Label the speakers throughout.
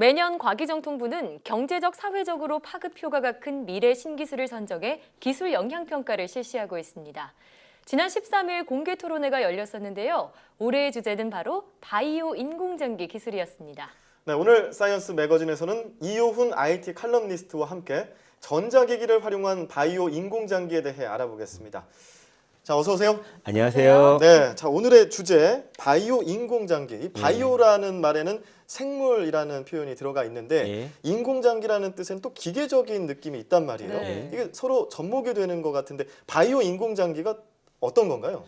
Speaker 1: 매년 과기정통부는 경제적, 사회적으로 파급 효과가 큰 미래 신기술을 선정해 기술 영향평가를 실시하고 있습니다. 지난 13일 공개 토론회가 열렸었는데요. 올해의 주제는 바로 바이오 인공장기 기술이었습니다.
Speaker 2: 네, 오늘 사이언스 매거진에서는 이효훈 IT 칼럼니스트와 함께 전자기기를 활용한 바이오 인공장기에 대해 알아보겠습니다. 자, 어서 오세요.
Speaker 3: 안녕하세요.
Speaker 2: 네, 자 오늘의 주제 바이오 인공장기. 이 바이오라는 말에는 생물이라는 표현이 들어가 있는데
Speaker 3: 예.
Speaker 2: 인공장기라는 뜻에는 또 기계적인 느낌이 있단 말이에요.
Speaker 1: 네.
Speaker 2: 이게 서로 접목이 되는 것 같은데 바이오 인공장기가 어떤 건가요?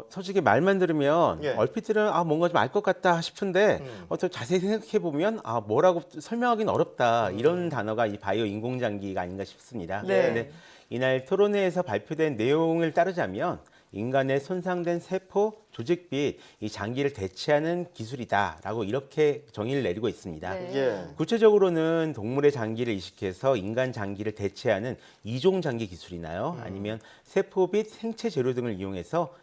Speaker 3: 솔직히 말만 들으면
Speaker 2: 예.
Speaker 3: 얼핏 들으면 뭔가 좀 알 것 같다 싶은데 또 자세히 생각해 보면 뭐라고 설명하기는 어렵다 이런 단어가 이 바이오 인공장기가 아닌가 싶습니다.
Speaker 1: 네.
Speaker 3: 근데 이날 토론회에서 발표된 내용을 따르자면 인간의 손상된 세포, 조직 및 이 장기를 대체하는 기술이다라고 이렇게 정의를 내리고 있습니다.
Speaker 1: 네.
Speaker 2: 예.
Speaker 3: 구체적으로는 동물의 장기를 이식해서 인간 장기를 대체하는 이종 장기 기술이나요? 아니면 세포 및 생체 재료 등을 이용해서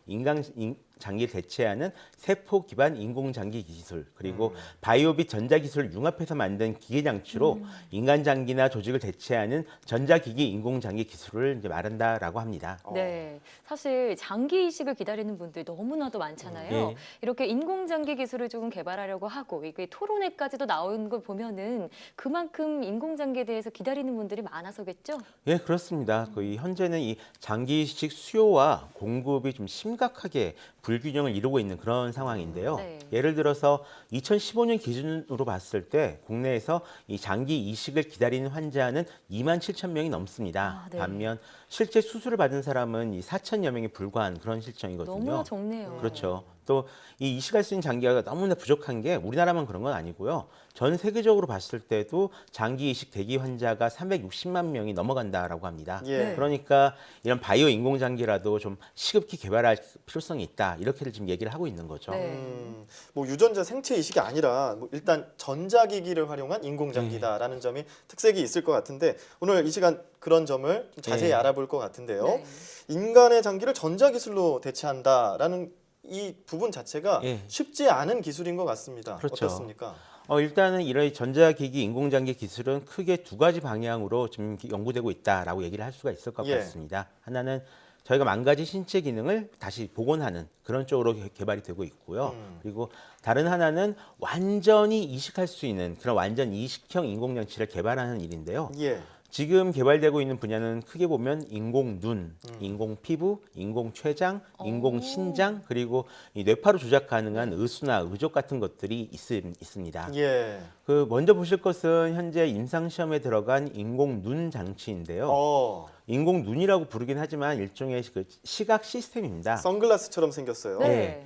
Speaker 3: 장기를 대체하는 세포 기반 인공 장기 기술, 그리고 바이오 및 전자 기술을 융합해서 만든 기계 장치로 인간 장기나 조직을 대체하는 전자기기 인공 장기 기술을 이제 말한다라고 합니다.
Speaker 1: 네, 사실 장기 이식을 기다리는 분들 너무나도 많잖아요.
Speaker 3: 예.
Speaker 1: 이렇게 인공장기 기술을 조금 개발하려고 하고 이게 토론회까지도 나온 걸 보면은 그만큼 인공장기에 대해서 기다리는 분들이 많아서겠죠?
Speaker 3: 예, 그렇습니다. 거의 현재는 이 장기 이식 수요와 공급이 좀 심각하게 불균형을 이루고 있는 그런 상황인데요.
Speaker 1: 네.
Speaker 3: 예를 들어서 2015년 기준으로 봤을 때 국내에서 이 장기 이식을 기다리는 환자는 2만 7천 명이 넘습니다.
Speaker 1: 아, 네.
Speaker 3: 반면 실제 수술을 받은 사람은 이 4천여 명에 불과한 그런 실정이거든요.
Speaker 1: 너무나 적네요.
Speaker 3: 그렇죠. 또 이 이식할 수 있는 장기가 너무나 부족한 게 우리나라만 그런 건 아니고요. 전 세계적으로 봤을 때도 장기 이식 대기 환자가 360만 명이 넘어간다라고 합니다.
Speaker 2: 예.
Speaker 3: 그러니까 이런 바이오 인공 장기라도 좀 시급히 개발할 필요성이 있다. 이렇게를 지금 얘기를 하고 있는 거죠.
Speaker 1: 네.
Speaker 2: 뭐 유전자 생체 이식이 아니라 뭐 일단 전자기기를 활용한 인공장기다라는 점이 특색이 있을 것 같은데 오늘 이 시간 그런 점을 좀 자세히
Speaker 3: 예.
Speaker 2: 알아볼 것 같은데요.
Speaker 1: 네.
Speaker 2: 인간의 장기를 전자기술로 대체한다라는 이 부분 자체가
Speaker 3: 예.
Speaker 2: 쉽지 않은 기술인 것 같습니다.
Speaker 3: 그렇죠.
Speaker 2: 어떻습니까?
Speaker 3: 일단은 이런 전자기기 인공장기 기술은 크게 두 가지 방향으로 지금 연구되고 있다라고 얘기를 할 수가 있을 것
Speaker 2: 예.
Speaker 3: 같습니다. 하나는 저희가 망가진 신체 기능을 다시 복원하는 그런 쪽으로 개발이 되고 있고요. 그리고 다른 하나는 완전히 이식할 수 있는 그런 완전 이식형 인공장치를 개발하는 일인데요.
Speaker 2: 예.
Speaker 3: 지금 개발되고 있는 분야는 크게 보면 인공 눈, 인공 피부, 인공 췌장, 인공 신장, 그리고 이 뇌파로 조작 가능한 의수나 의족 같은 것들이 있습니다.
Speaker 2: 예.
Speaker 3: 그 먼저 보실 것은 현재 임상 시험에 들어간 인공 눈 장치인데요. 인공 눈이라고 부르긴 하지만 일종의 그 시각 시스템입니다.
Speaker 2: 선글라스처럼 생겼어요.
Speaker 1: 네.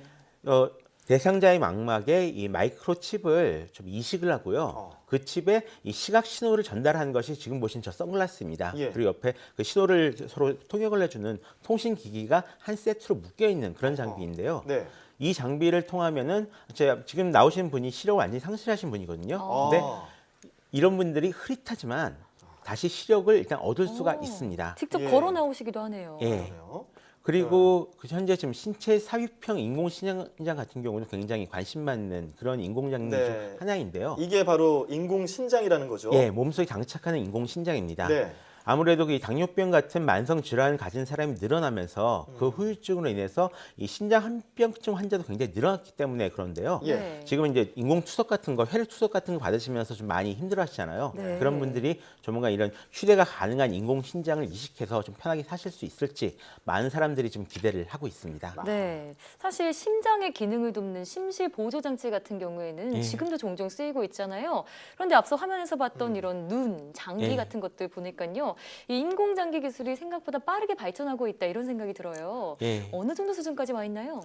Speaker 3: 대상자의 망막에 이 마이크로칩을 좀 이식을 하고요. 그 칩에 이 시각 신호를 전달하는 것이 지금 보신 저 선글라스입니다.
Speaker 2: 예.
Speaker 3: 그리고 옆에 그 신호를 서로 통역을 해주는 통신 기기가 한 세트로 묶여 있는 그런 장비인데요.
Speaker 2: 네.
Speaker 3: 이 장비를 통하면은 지금 나오신 분이 시력을 완전히 상실하신 분이거든요. 근데 이런 분들이 흐릿하지만 다시 시력을 일단 얻을 수가 있습니다.
Speaker 1: 직접
Speaker 2: 예.
Speaker 1: 걸어 나오시기도 하네요.
Speaker 3: 예.
Speaker 2: 그래요?
Speaker 3: 그리고 현재 지금 신체 삽입형 인공신장 같은 경우는 굉장히 관심 받는 그런 인공장기
Speaker 2: 네.
Speaker 3: 중 하나인데요.
Speaker 2: 이게 바로 인공신장이라는 거죠.
Speaker 3: 예, 몸속에 장착하는 인공신장입니다.
Speaker 2: 네.
Speaker 3: 아무래도 이 당뇨병 같은 만성 질환을 가진 사람이 늘어나면서 그 후유증으로 인해서 이 신장 합병증 환자도 굉장히 늘어났기 때문에 그런데요.
Speaker 2: 예.
Speaker 1: 네.
Speaker 3: 지금은 이제 인공 투석 같은 거, 혈액 투석 같은 거 받으시면서 좀 많이 힘들어하시잖아요.
Speaker 1: 네.
Speaker 3: 그런 분들이 조만간 이런 휴대가 가능한 인공 신장을 이식해서 좀 편하게 사실 수 있을지 많은 사람들이 좀 기대를 하고 있습니다.
Speaker 1: 네, 사실 심장의 기능을 돕는 심실 보조 장치 같은 경우에는
Speaker 3: 예.
Speaker 1: 지금도 종종 쓰이고 있잖아요. 그런데 앞서 화면에서 봤던 이런 눈, 장기
Speaker 3: 예.
Speaker 1: 같은 것들 보니까요, 이 인공장기 기술이 생각보다 빠르게 발전하고 있다 이런 생각이 들어요.
Speaker 3: 예.
Speaker 1: 어느 정도 수준까지 와 있나요?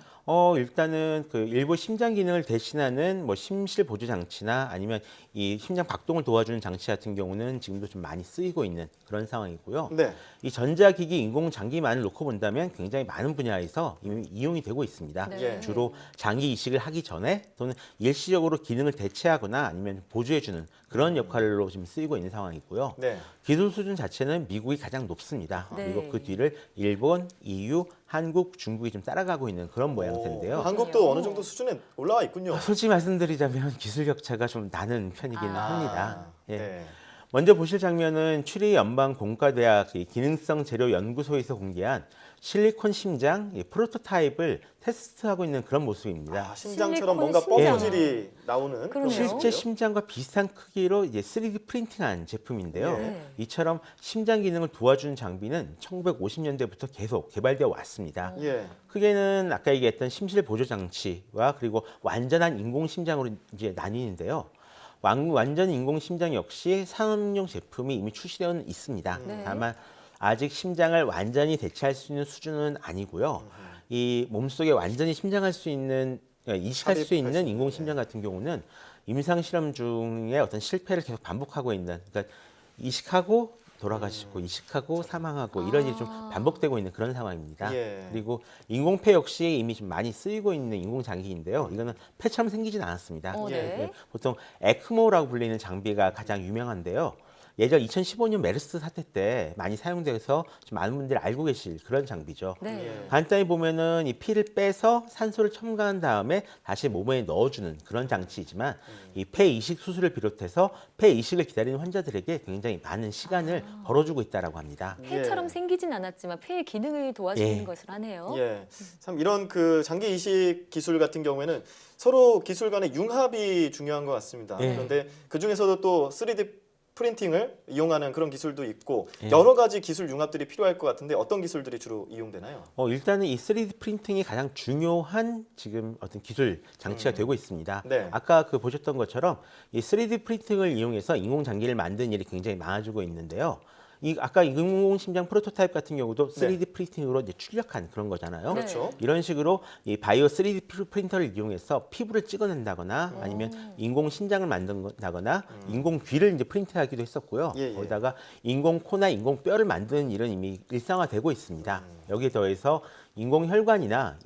Speaker 3: 일단은 그 일부 심장 기능을 대신하는 뭐 심실 보조 장치나 아니면 이 심장 박동을 도와주는 장치 같은 경우는 지금도 좀 많이 쓰이고 있는 그런 상황이고요.
Speaker 2: 네.
Speaker 3: 이 전자기기 인공 장기만을 놓고 본다면 굉장히 많은 분야에서 이미 이용이 되고 있습니다.
Speaker 1: 네.
Speaker 3: 주로 장기 이식을 하기 전에 또는 일시적으로 기능을 대체하거나 아니면 보조해주는 그런 역할로 지금 쓰이고 있는 상황이고요.
Speaker 2: 네.
Speaker 3: 기술 수준 자체는 자체는 미국이 가장 높습니다.
Speaker 1: 네.
Speaker 3: 그리고 그 뒤를 일본, EU, 한국, 중국이 좀 따라가고 있는 그런 모양새인데요.
Speaker 2: 한국도 어느 정도 수준에 올라와 있군요.
Speaker 3: 솔직히 말씀드리자면 기술 격차가 좀 나는 편이기는 합니다. 예.
Speaker 2: 네.
Speaker 3: 먼저 보실 장면은 추리 연방 공과대학 기능성 재료 연구소에서 공개한 실리콘 심장 프로토타입을 테스트하고 있는 그런 모습입니다.
Speaker 2: 아, 심장처럼 뭔가
Speaker 1: 실리콘 심장.
Speaker 2: 뻐무질이 나오는 그런
Speaker 1: 그러네요.
Speaker 3: 실제
Speaker 2: 모습이에요?
Speaker 3: 심장과 비슷한 크기로 이제 3D 프린팅한 제품인데요.
Speaker 1: 네.
Speaker 3: 이처럼 심장 기능을 도와주는 장비는 1950년대부터 계속 개발되어 왔습니다.
Speaker 2: 예.
Speaker 3: 크게는 아까 얘기했던 심실 보조 장치와 그리고 완전한 인공 심장으로 이제 나뉘는데요. 완전 인공 심장 역시 산업용 제품이 이미 출시되어 있습니다.
Speaker 1: 네.
Speaker 3: 다만 아직 심장을 완전히 대체할 수 있는 수준은 아니고요. 이 몸속에 완전히 심장할 수 있는 이식할 수
Speaker 2: 삽입할
Speaker 3: 있는
Speaker 2: 수
Speaker 3: 인공
Speaker 2: 있는,
Speaker 3: 심장 같은 경우는 임상 실험 중에 어떤 실패를 계속 반복하고 있는, 그러니까 이식하고 돌아가시고 이식하고 사망하고 이런 일이 좀 반복되고 있는 그런 상황입니다.
Speaker 2: 예.
Speaker 3: 그리고 인공폐 역시 이미 좀 많이 쓰이고 있는 인공장기인데요. 이거는 폐처럼 생기진 않았습니다.
Speaker 1: 네.
Speaker 3: 네, 보통 에크모라고 불리는 장비가 가장 유명한데요. 예전 2015년 메르스 사태 때 많이 사용돼서 좀 많은 분들이 알고 계실 그런 장비죠.
Speaker 1: 네.
Speaker 2: 예.
Speaker 3: 간단히 보면은 이 피를 빼서 산소를 첨가한 다음에 다시 몸에 넣어주는 그런 장치이지만 이 폐 이식 수술을 비롯해서 폐 이식을 기다리는 환자들에게 굉장히 많은 시간을 벌어주고 있다라고 합니다.
Speaker 1: 폐처럼
Speaker 2: 예.
Speaker 1: 생기진 않았지만 폐의 기능을 도와주는
Speaker 3: 예.
Speaker 1: 것을 하네요.
Speaker 2: 예. 참 이런 그 장기 이식 기술 같은 경우에는 서로 기술 간의 융합이 중요한 것 같습니다.
Speaker 3: 예.
Speaker 2: 그런데 그 중에서도 또 3D 프린팅을 이용하는 그런 기술도 있고
Speaker 3: 예.
Speaker 2: 여러 가지 기술 융합들이 필요할 것 같은데 어떤 기술들이 주로 이용되나요?
Speaker 3: 일단은 이 3D 프린팅이 가장 중요한 지금 어떤 기술 장치가 되고 있습니다.
Speaker 2: 네.
Speaker 3: 아까 그 보셨던 것처럼 이 3D 프린팅을 이용해서 인공 장기를 만드는 일이 굉장히 많아지고 있는데요. 이 아까 인공 심장 프로토타입 같은 경우도 3D 프린팅으로 이제 출력한 그런 거잖아요.
Speaker 2: 그렇죠.
Speaker 3: 이런 식으로 이 바이오 3D 프린터를 이용해서 피부를 찍어낸다거나 아니면 인공 심장을 만든다거나 인공 귀를 이제 프린트하기도 했었고요.
Speaker 2: 예, 예.
Speaker 3: 거기다가 인공 코나 인공 뼈를 만드는 일은 이미 일상화되고 있습니다. 여기에 더해서 인공 혈관이나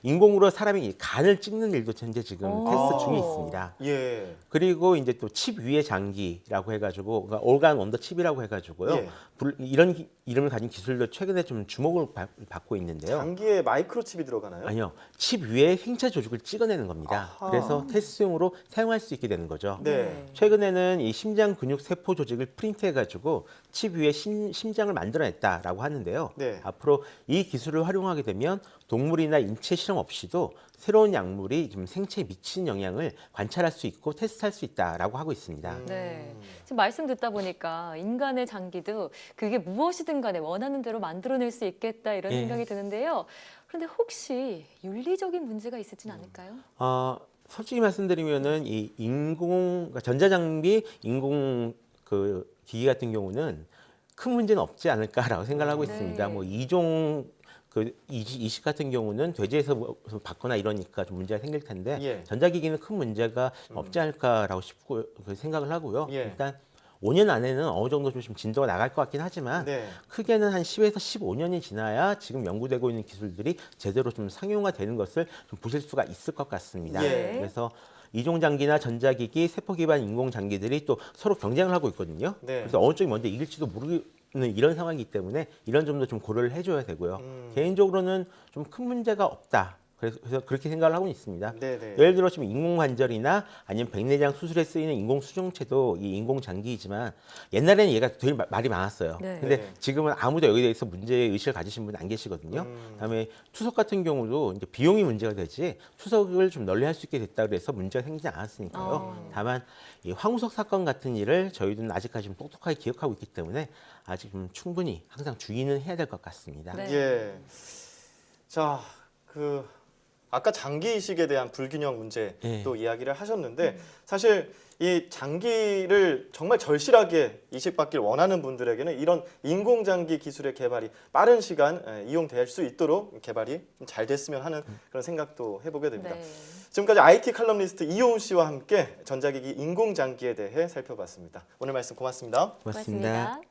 Speaker 3: 인공으로 사람이 간을 찍는 일도 현재 지금 테스트 중에 있습니다.
Speaker 2: 예.
Speaker 3: 그리고 이제 또 칩 위의 장기라고 해가지고, 그러니까 올간 원더 칩이라고 해가지고요.
Speaker 2: 예.
Speaker 3: 이런 이름을 가진 기술도 최근에 좀 주목을 받고 있는데요.
Speaker 2: 장기에 마이크로칩이 들어가나요?
Speaker 3: 아니요, 칩 위에 생체 조직을 찍어내는 겁니다.
Speaker 2: 아하.
Speaker 3: 그래서 테스트용으로 사용할 수 있게 되는 거죠.
Speaker 2: 네.
Speaker 3: 최근에는 이 심장 근육 세포 조직을 프린트해가지고 칩 위에 심장을 만들어냈다라고 하는데요.
Speaker 2: 네.
Speaker 3: 앞으로 이 기술을 활용하게 되면 동물이나 인체 실험 없이도 새로운 약물이 좀 생체에 미치는 영향을 관찰할 수 있고 테스트할 수 있다라고 하고 있습니다.
Speaker 1: 네. 지금 말씀 듣다 보니까 인간의 장기도 그게 무엇이든 간에 원하는 대로 만들어낼 수 있겠다 이런
Speaker 3: 예.
Speaker 1: 생각이 드는데요. 그런데 혹시 윤리적인 문제가 있을지는 않을까요?
Speaker 3: 솔직히 말씀드리면은 이 그러니까 전자장비 인공 그 기기 같은 경우는 큰 문제는 없지 않을까라고 생각을 하고
Speaker 1: 네.
Speaker 3: 있습니다. 뭐 이종 그 이식 같은 경우는 돼지에서 받거나 이러니까 좀 문제가 생길 텐데
Speaker 2: 예.
Speaker 3: 전자기기는 큰 문제가 없지 않을까라고 싶고 그 생각을 하고요.
Speaker 2: 예.
Speaker 3: 일단 5년 안에는 어느 정도 좀 진도가 나갈 것 같긴 하지만
Speaker 2: 네.
Speaker 3: 크게는 한 10에서 15년이 지나야 지금 연구되고 있는 기술들이 제대로 좀 상용화되는 것을 좀 보실 수가 있을 것 같습니다.
Speaker 2: 예.
Speaker 3: 그래서 이종장기나 전자기기, 세포 기반 인공장기들이 또 서로 경쟁을 하고 있거든요.
Speaker 2: 네.
Speaker 3: 그래서 어느 쪽이 먼저 이길지도 모르는 이런 상황이기 때문에 이런 점도 좀 고려를 해줘야 되고요. 개인적으로는 좀 큰 문제가 없다. 그래서 그렇게 생각을 하고 있습니다.
Speaker 2: 네네.
Speaker 3: 예를 들어 지금 인공관절이나 아니면 백내장 수술에 쓰이는 인공수정체도 이 인공장기이지만 옛날에는 얘가 되게 말이 많았어요.
Speaker 1: 네.
Speaker 3: 근데
Speaker 2: 네.
Speaker 3: 지금은 아무도 여기에 대해서 문제의 의식을 가지신 분 안 계시거든요. 그다음에 투석 같은 경우도 이제 비용이 문제가 되지 투석을 좀 널리 할 수 있게 됐다 그래서 문제가 생기지 않았으니까요. 다만 이 황우석 사건 같은 일을 저희들은 아직까지 좀 똑똑하게 기억하고 있기 때문에 아직 좀 충분히 항상 주의는 해야 될 것 같습니다.
Speaker 1: 네.
Speaker 2: 예. 자, 아까 장기 이식에 대한 불균형 문제
Speaker 3: 예.
Speaker 2: 또 이야기를 하셨는데 사실 이 장기를 정말 절실하게 이식받길 원하는 분들에게는 이런 인공장기 기술의 개발이 빠른 시간 이용될 수 있도록 개발이 잘 됐으면 하는 그런 생각도 해보게 됩니다.
Speaker 1: 네.
Speaker 2: 지금까지 IT 칼럼니스트 이효훈 씨와 함께 전자기기 인공장기에 대해 살펴봤습니다. 오늘 말씀 고맙습니다.
Speaker 3: 고맙습니다.
Speaker 1: 고맙습니다.